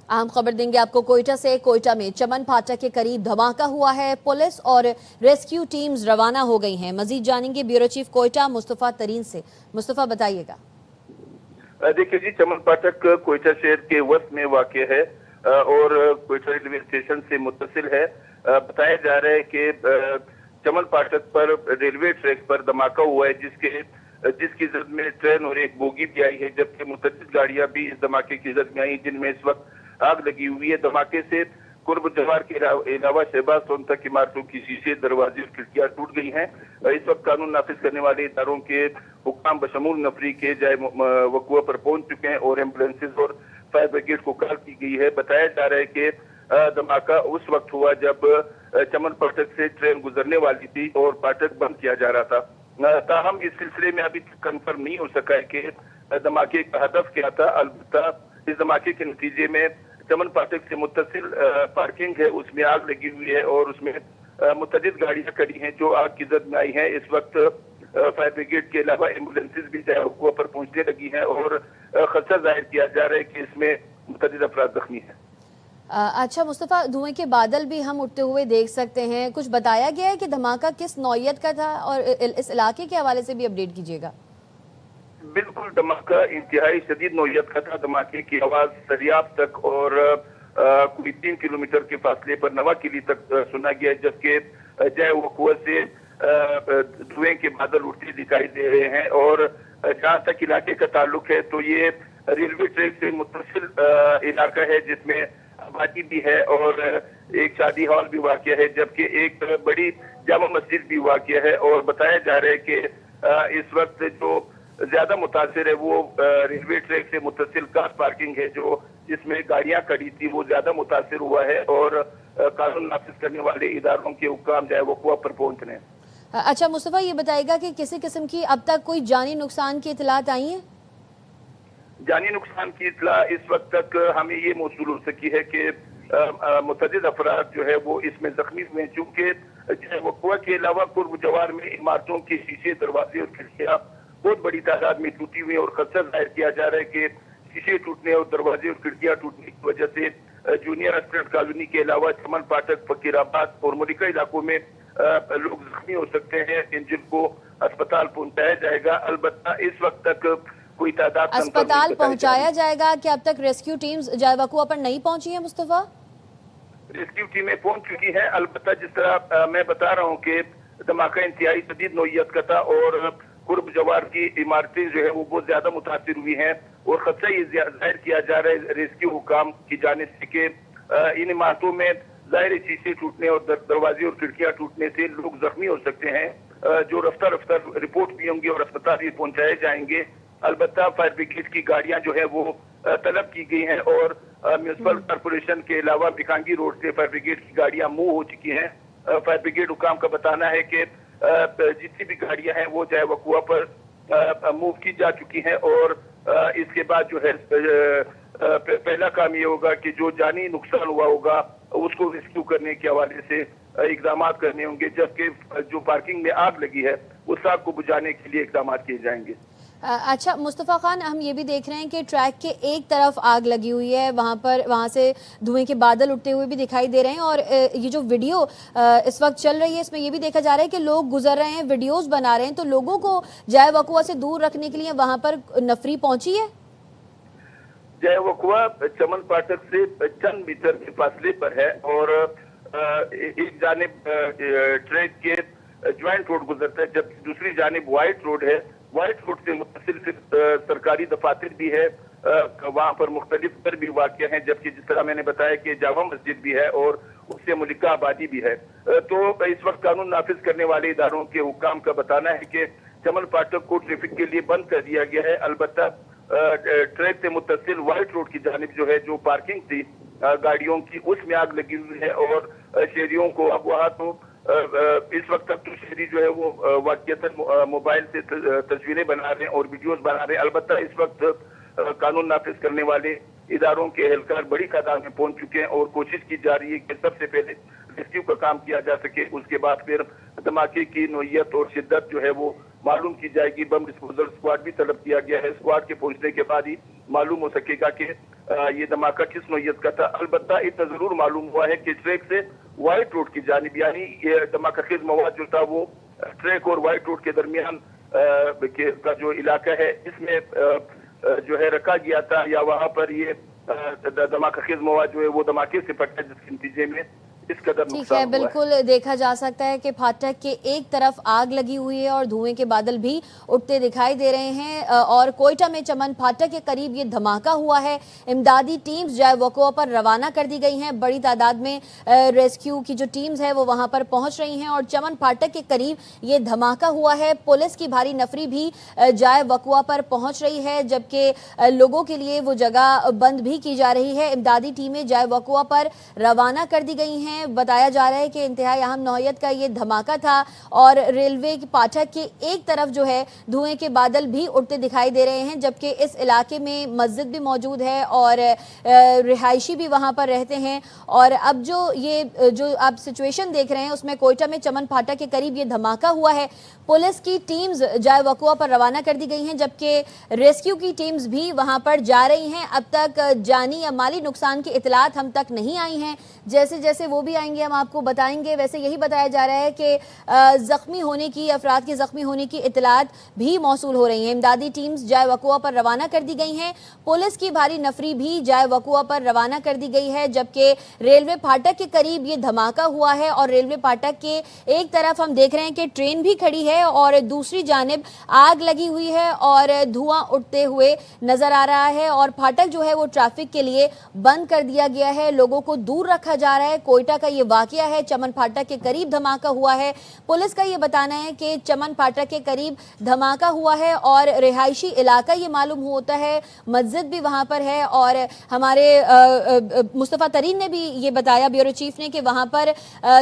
अहम खबर देंगे आपको कोयटा से। कोयटा में चमन फाटक के करीब धमाका हुआ है। पुलिस और रेस्क्यू टीम्स रवाना हो गई हैं। मजीद जानेंगे ब्यूरो चीफ कोयटा मुस्तफा तरीन से। मुस्तफा बताइएगा। देखिए जी, चमन फाटक कोयटा शहर के वस्त में वाक़ है और कोयटा रेलवे स्टेशन से मुत्तसिल है। बताया जा रहा है कि चमन फाटक पर रेलवे ट्रैक पर धमाका हुआ है जिसकी जद में ट्रेन और एक बोगी भी आई है, जबकि मुतअद्दिद गाड़ियां भी इस धमाके की जद में आई, जिनमें इस वक्त आग लगी हुई है। धमाके से कुर्ब जवार के अलावा शहबाज सोन तक इमारतों की शीशे, दरवाजे और खिड़कियां टूट गई हैं। इस वक्त कानून नाफिज करने वाले इदारों के हुक्काम बशमूल नफरी के जाए वक़ुआ पर पहुंच चुके हैं और एम्बुलेंसेज और फायर ब्रिगेड को कॉल की गई है। बताया जा रहा है कि धमाका उस वक्त हुआ जब चमन फाटक से ट्रेन गुजरने वाली थी और फाटक बंद किया जा रहा था। ताहम इस सिलसिले में अभी कंफर्म नहीं हो सका है कि धमाके का हदफ क्या था। अलबत्ता इस धमाके के नतीजे में चमन फाटक से मुत्तसिल पार्किंग है, उसमें आग लगी हुई है और उसमें मुतअद्दिद गाड़ियां खड़ी हैं जो आग की जद में आई हैं। इस वक्त फायर ब्रिगेड के अलावा एम्बुलेंसेज भी जाए वक़ुआ पर पहुंचने लगी हैं और खदशा जाहिर किया जा रहा है कि इसमें मुतअद्दिद अफराद जख्मी हैं। अच्छा मुस्तफ़ा, धुएं के बादल भी हम उठते हुए देख सकते हैं। कुछ बताया गया है कि धमाका किस नौयत का था और इस इलाके के हवाले से भी अपडेट कीजिएगा। बिल्कुल, धमाका इंतहाई शदीद नौयत का था। धमाके की आवाज दरियाब तक और कोई 3 किलोमीटर के फासले पर नवा किली तक सुना गया, जबकि जाए वक़ुआ से धुएं के बादल उठते दिखाई दे रहे हैं। और जहाँ तक इलाके का ताल्लुक है तो ये रेलवे ट्रैक से मुत्तसिल इलाका है जिसमें आबादी भी है और एक शादी हॉल भी वाक़या है, जबकि एक बड़ी जामा मस्जिद भी वाक़या है। और बताया जा रहा है कि इस वक्त जो ज्यादा मुतासिर है वो रेलवे ट्रैक से मुत्तसिल कार पार्किंग है, जो जिसमें गाड़ियां खड़ी थी, वो ज्यादा मुतासिर हुआ है और कानून नाफिज करने वाले इदारों के हुक्काम जाए वक़ुआ पर पहुंच रहे हैं। अच्छा मुस्तफ़ा, ये बताएगा कि किसी किस्म की अब तक कोई जानी नुकसान की इतलात आई है? जानी नुकसान की इतला इस वक्त तक हमें ये मौसूल हो सकी है कि मुतअद्दिद अफराद जो है वो इसमें जख्मी हुए हैं, चूंकि वक़ुआ के अलावा कुर्ब जवार में इमारतों के शीशे, दरवाजे और खिड़कियां बहुत बड़ी तादाद में टूटी हुई है और खदशा जाहिर किया जा रहा है कि शीशे टूटने और दरवाजे और खिड़कियां टूटने की वजह से जूनियर एस्टेट कॉलोनी के अलावा चमन फाटक, फकीराबाद और मलिका इलाकों में लोग जख्मी हो सकते हैं, जिनको अस्पताल पहुंचाया जाएगा। अलबत्ता इस वक्त तक कोई तादाद अस्पताल पहुंचाया जाएगा कि अब तक रेस्क्यू टीम्स जाए वक़ुआ पर नहीं पहुंची है? मुस्तफा, रेस्क्यू टीमें पहुंच चुकी हैं। अलबत्ता जिस तरह मैं बता रहा हूं कि धमाका इंतहाई शदीद नौयत का था और कुर्ब जवार की इमारतें जो है वो बहुत ज्यादा मुतासिर हुई हैं और खदशा ये जाहिर किया जा रहा है रेस्क्यू हुकाम की जानिब से कि इन इमारतों में जाहिर शीशे टूटने और दरवाजे और खिड़कियां टूटने से लोग जख्मी हो सकते हैं, जो रफ्ता रफ्ता रिपोर्ट भी होंगी और अस्पताल भी पहुंचाए जाएंगे। अलबत्ता फायर ब्रिगेड की गाड़ियां जो है वो तलब की गई हैं और म्यूनिसिपल कॉर्पोरेशन के अलावा बिकांगी रोड से फायर ब्रिगेड की गाड़ियां मूव हो चुकी हैं। फायर ब्रिगेड हुकाम का बताना है कि जितनी भी गाड़ियां हैं वो जाए वक़ुआ पर मूव की जा चुकी हैं और इसके बाद जो है पहला काम ये होगा कि जो जानी नुकसान हुआ होगा उसको रेस्क्यू करने के हवाले से इकदाम करने होंगे, जबकि जो पार्किंग में आग लगी है उस आग को बुझाने के लिए इकदाम किए जाएंगे। अच्छा मुस्तफ़ा खान, हम ये भी देख रहे हैं कि ट्रैक के एक तरफ आग लगी हुई है, वहाँ से धुएं के बादल उठते हुए भी दिखाई दे रहे हैं और ये जो वीडियो इस वक्त चल रही है इसमें ये भी देखा जा रहा है कि लोग गुजर रहे हैं, वीडियोस बना रहे हैं, तो लोगों को जाए वक़ुआ से दूर रखने के लिए वहाँ पर नफरी पहुंची है। जाए वक़ुआ चमन फाटक से चंद मीटर के फासले पर है और एक जानिब ट्रैक के ज्वाइंट रोड गुजरता है, जबकि दूसरी जानिब वाइट रोड है। वाइट रोड से मुत्तसिल सरकारी दफातर भी है, वहाँ पर मुख्तलिफ घर भी वाक़ हैं, जबकि जिस तरह मैंने बताया कि जामा मस्जिद भी है और उससे मुलिका आबादी भी है। तो इस वक्त कानून नाफिज करने वाले इदारों के हुक्काम का बताना है कि चमन फाटक को ट्रैफिक के लिए बंद कर दिया गया है। अलबत्ता ट्रैक से मुत्तसिल वाइट रोड की जानिब जो है जो पार्किंग थी गाड़ियों की, उसमें आग लगी हुई है और शहरियों को अब वहाँ तो इस वक्त तक तो शहरी जो है वो वाक़ियतन मोबाइल से तस्वीरें बना रहे हैं और वीडियोस बना रहे हैं। अलबत्ता इस वक्त कानून नाफिज करने वाले इदारों के एहलकार बड़ी तादाद में पहुंच चुके हैं और कोशिश की जा रही है कि सबसे पहले रेस्क्यू का काम किया जा सके, उसके बाद फिर धमाके की नौयत और शिद्दत जो है वो मालूम की जाएगी। बम डिस्पोजल स्क्वाड भी तलब किया गया है, स्क्वाड के पहुंचने के बाद ही मालूम हो सकेगा कि ये धमाका किस नौयत का था। अलबत्ता इतना जरूर मालूम हुआ है कि ट्रैक से वाइट रोड की जानिब, यानी ये धमाका खेज मवाद जो था वो ट्रैक और वाइट रोड के दरमियान का जो इलाका है इसमें जो है रखा गया था, या वहां पर ये धमाका खेज मवाद जो है वो धमाके से फटा, जिसके नतीजे में इस कदर ठीक है, नुकसान हुआ है। बिल्कुल देखा जा सकता है कि फाटक के एक तरफ आग लगी हुई है और धुएं के बादल भी उठते दिखाई दे रहे हैं। और कोयटा में चमन फाटक के करीब ये धमाका हुआ है। इमदादी टीम्स जाए वक़्वा पर रवाना कर दी गई हैं। बड़ी तादाद में रेस्क्यू की जो टीम्स है वो वहां पर पहुंच रही हैं और चमन फाटक के करीब ये धमाका हुआ है। पुलिस की भारी नफरी भी जाए वक़्वा पर पहुंच रही है, जबकि लोगों के लिए वो जगह बंद भी की जा रही है। इमदादी टीमें जाए वक़्वा पर रवाना कर दी गई हैं। बताया जा रहा है कि इंतहाई अहम नौयत का ये धमाका था और रेलवे की फाटक के एक तरफ जो है धुएं के बादल भी उठते दिखाई दे रहे हैं, जबकि इस इलाके में मस्जिद भी मौजूद है और रिहायशी भी वहां पर रहते हैं। और अब जो आप सिचुएशन देख रहे हैं उसमें कोयटा में चमन फाटक के करीब ये धमाका हुआ है। पुलिस की टीम्स जाए वक़्वा पर रवाना कर दी गई हैं, जबकि रेस्क्यू की टीम्स भी वहां पर जा रही हैं। अब तक जानी या माली नुकसान की इतलात हम तक नहीं आई हैं। जैसे जैसे वो भी आएंगे हम आपको बताएंगे। वैसे यही बताया जा रहा है कि जख्मी होने की, अफराद के जख्मी होने की इतलात भी मौसूल हो रही हैं। इमदादी टीम्स जाए वक़्वा पर रवाना कर दी गई हैं। पुलिस की भारी नफरी भी जाए वक़्वा पर रवाना कर दी गई है, जबकि रेलवे फाटक के करीब ये धमाका हुआ है और रेलवे फाटक के एक तरफ हम देख रहे हैं कि ट्रेन भी खड़ी है और दूसरी जानिब आग लगी हुई है और धुआं उठते हुए नजर आ रहा है। और फाटक जो है वो ट्रैफिक के लिए बंद कर दिया गया है, लोगों को दूर रखा जा रहा है। कोयटा का ये वाकया है, चमन फाटक के करीब धमाका हुआ है। पुलिस का ये बताना है कि चमन फाटक के करीब धमाका हुआ है और रिहायशी इलाका ये मालूम होता है, मस्जिद भी वहां पर है। और हमारे मुस्तफा तरीन ने भी ये बताया, ब्यूरो चीफ ने, कि वहां पर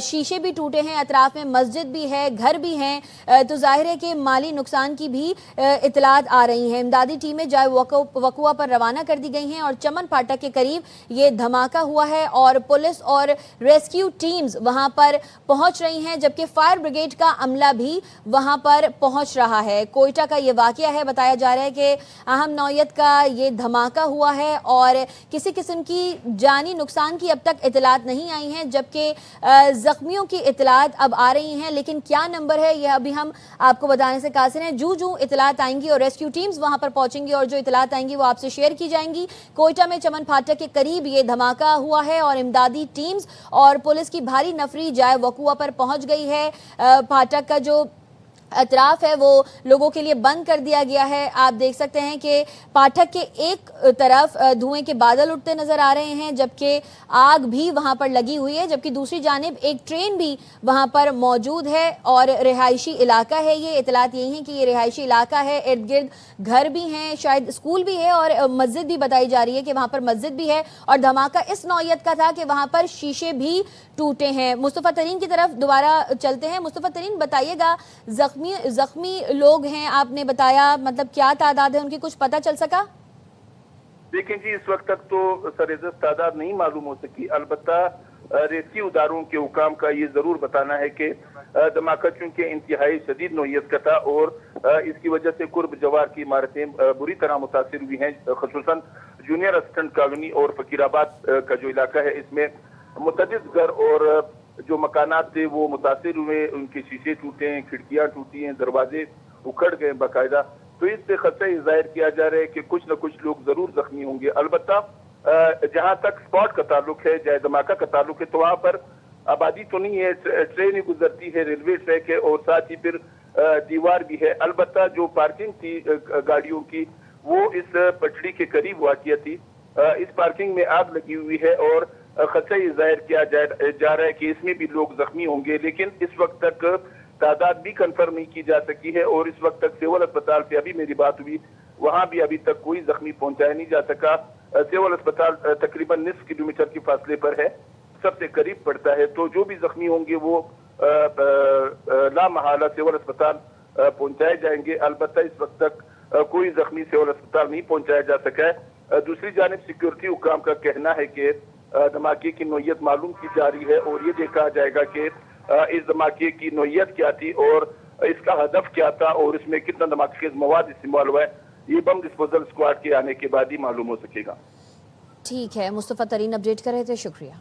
शीशे भी टूटे हैं, अतराफ में मस्जिद भी है, घर भी हैं, तो जाहिर है कि माली नुकसान की भी इतलात आ रही हैं। इमदादी टीमें जाए वक़्वा पर रवाना कर दी गई हैं और चमन फाटक के करीब ये धमाका हुआ है और पुलिस और रेस्क्यू टीम्स वहां पर पहुंच रही हैं, जबकि फायर ब्रिगेड का अमला भी वहां पर पहुंच रहा है। कोयटा का ये वाकया है, बताया जा रहा है कि अहम नौयत का ये धमाका हुआ है और किसी किस्म की जानी नुकसान की अब तक इतलात नहीं आई हैं, जबकि जख्मियों की इतलात अब आ रही हैं। लेकिन क्या नंबर है यह अभी हम आपको बताने से कासिर हैं। जू इतलात आएंगी और रेस्क्यू टीम्स वहां पर पहुंचेंगी और जो इतलात आएंगी वो आपसे शेयर की जाएंगी। कोयटा में चमन फाटक के करीब ये धमाका हुआ है और इमदादी टीम्स और पुलिस की भारी नफरी जाए वक़्वा पर पहुंच गई है। फाटक का जो अतराफ है वो लोगों के लिए बंद कर दिया गया है। आप देख सकते हैं कि फाटक के एक तरफ धुएं के बादल उठते नजर आ रहे हैं, जबकि आग भी वहां पर लगी हुई है, जबकि दूसरी जानिब एक ट्रेन भी वहां पर मौजूद है और रिहायशी इलाका है। ये इतलात यही है कि ये रिहायशी इलाका है, इर्द गिर्द घर भी हैं, शायद स्कूल भी है और मस्जिद भी बताई जा रही है कि वहां पर मस्जिद भी है। और धमाका इस नौयत का था कि वहां पर शीशे भी टूटे हैं। मुस्तफा तरीन की तरफ दोबारा चलते हैं। मुस्तफा तरीन, बताइएगा, जख्मी लोग हैं आपने बताया, मतलब क्या तादाद है उनकी, कुछ पता चल सका? देखें जी, इस वक्त तक तो सरेजत तादाद नहीं मालूम हो सकी। अलबत्ता रेस्क्यू इदारों के हुकाम का ये जरूर बताना है कि धमाका चूंकि इंतहाई शदीद नौयत का था और इसकी वजह से कुर्ब जवार की इमारतें बुरी तरह मुतासिर हुई हैं, खसूसन जूनियर असिस्टेंट कॉलोनी और फकीराबाद का जो इलाका है इसमें मुतअद्दिद घर और जो मकानात थे वो मुतासिर हुए, उनके शीशे टूटे हैं, खिड़कियां टूटी हैं, दरवाजे उखड़ गए बाकायदा। तो इससे खतरा जाहिर किया जा रहा है कि कुछ न कुछ लोग जरूर जख्मी होंगे। अलबत्ता जहां तक स्पॉट का ताल्लुक है, जय धमाका का ताल्लुक है, तो वहां पर आबादी तो नहीं है, ट्रेन ही गुजरती है, रेलवे ट्रैक है और साथ ही फिर दीवार भी है। अलबत्ता जो पार्किंग थी गाड़ियों की वो इस पटड़ी के करीब वाक़िया थी। इस पार्किंग में आग लगी हुई है और खतरा ये जाहिर किया जा रहा है कि इसमें भी लोग जख्मी होंगे, लेकिन इस वक्त तक तादाद भी कंफर्म नहीं की जा सकी है। और इस वक्त तक सिविल अस्पताल से अभी मेरी बात हुई, वहां भी अभी तक कोई जख्मी पहुंचाया नहीं जा सका। सिविल अस्पताल तकरीबन निस्फ किलोमीटर के फासले पर है, सबसे करीब पड़ता है, तो जो भी जख्मी होंगे वो लामहाला सिविल अस्पताल पहुंचाए जाएंगे। अलबत्ता इस वक्त तक कोई जख्मी सिविल अस्पताल नहीं पहुंचाया जा सका है। दूसरी जानिब सिक्योरिटी हुकाम का कहना है कि धमाके की नौयत मालूम की जा रही है और ये देखा जाएगा कि इस धमाके की नौयत क्या थी और इसका हदफ क्या था और इसमें कितना धमाकेज मवाद इस्तेमाल हुआ है, ये बम डिस्पोजल स्क्वाड के आने के बाद ही मालूम हो सकेगा। ٹھیک ہے، مصطفیٰ ترین اپڈیٹ کر رہے تھے، شکریہ.